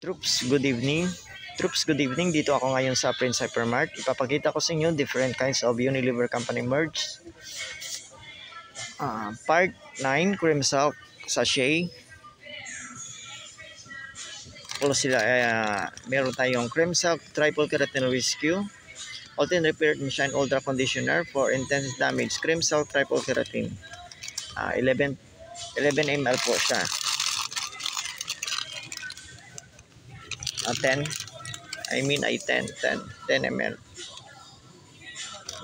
Troops, good evening. Troops, good evening. Dito ako ngayon sa Prince Hypermart. Ipapakita ko sa inyo different kinds of Unilever Company merch. Part 9, cream silk sachet. Sila, meron tayong cream silk triple keratin rescue. Ultimate Repair and Shine Ultra Conditioner for intense damage. Cream silk triple keratin. 11 ml po siya. 10 ml.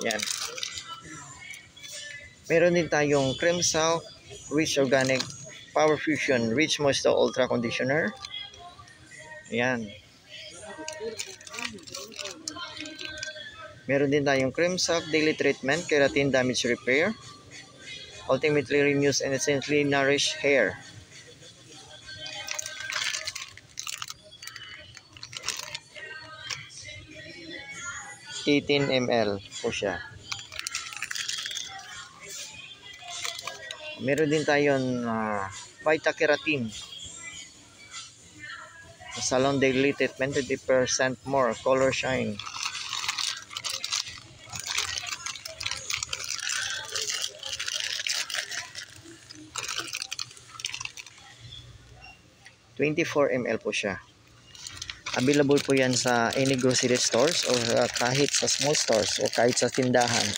Yan. Meron din tayong cream silk rich organic power fusion rich moisture ultra conditioner. Yan. Meron din tayong cream silk daily treatment keratin damage repair. Ultimately renews and essentially nourish hair. $18 ml po siya. Meron din tayong Vita Keratin Salon Daily Treatment 20% more color shine. $24 ml po siya. Available po yan sa any grocery stores o kahit sa small stores o kahit sa tindahan,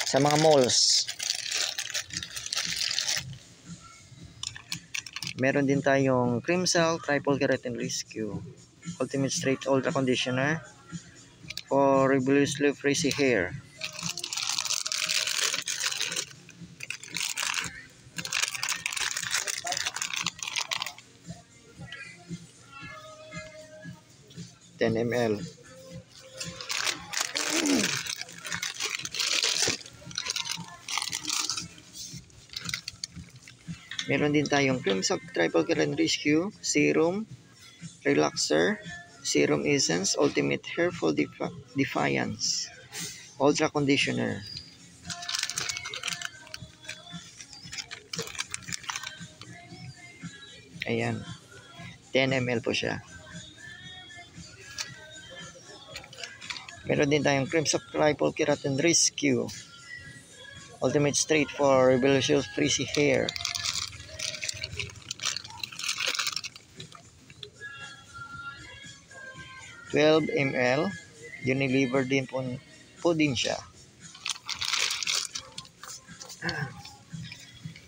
sa mga malls. Meron din tayong cream silk triple keratin rescue ultimate straight ultra conditioner for ridiculously frizzy hair. $10 ml. Meron din tayong cream silk triple keratin rescue serum relaxer serum essence ultimate hair fall defiance ultra conditioner. Ayan, 10 ml po siya. Meron din tayong cream silk triple keratin rescue ultimate straight for rebellious frizzy hair. $12 ml. Unilever din po din siya.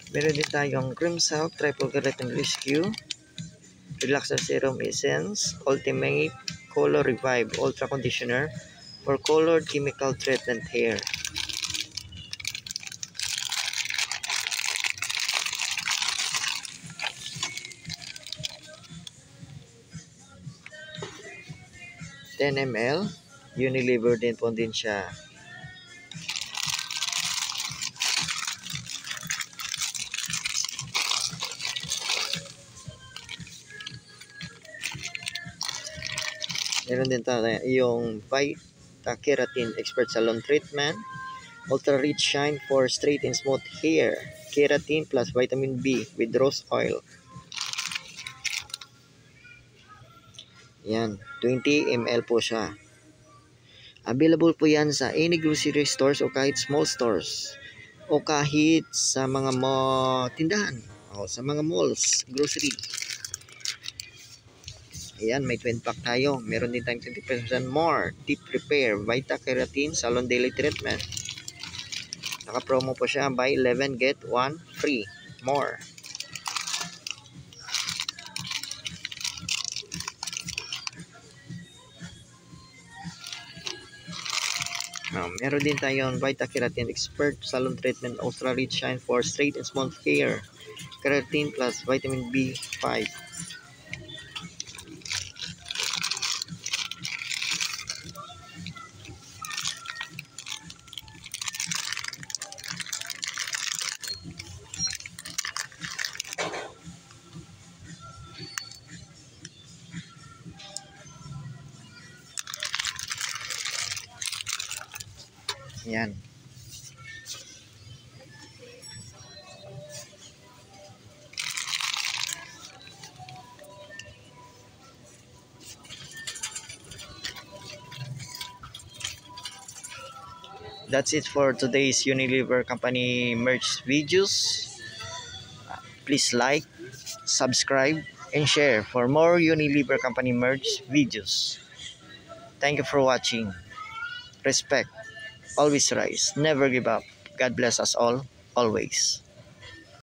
Meron din tayong cream silk triple keratin rescue relaxer serum essence ultimate color revive ultra conditioner for colored chemical treatment hair. $10 ml. Unilever din po din siya. Meron din tayo yung Vita Keratin Expert Salon Treatment Ultra Rich Shine for straight and smooth hair keratin plus vitamin B with rose oil. Yan, 20 ml po siya. Available po yan sa any grocery stores o kahit small stores o kahit sa mga tindahan o sa mga malls, grocery. Ayan, may 20 pack tayo. Meron din tayong 20% more deep repair Vita Keratin Salon Daily Treatment. Naka-promo po siya, buy 11 get 1 free more. Meron din tayong Vita Keratin Expert Salon Treatment Ultra Rich Shine for straight and smooth hair keratin plus vitamin B5. Yan. That's it for today's Unilever Company merch videos. Please like, subscribe, and share for more Unilever Company merch videos. Thank you for watching. Respect, always rise, never give up. God bless us all, always.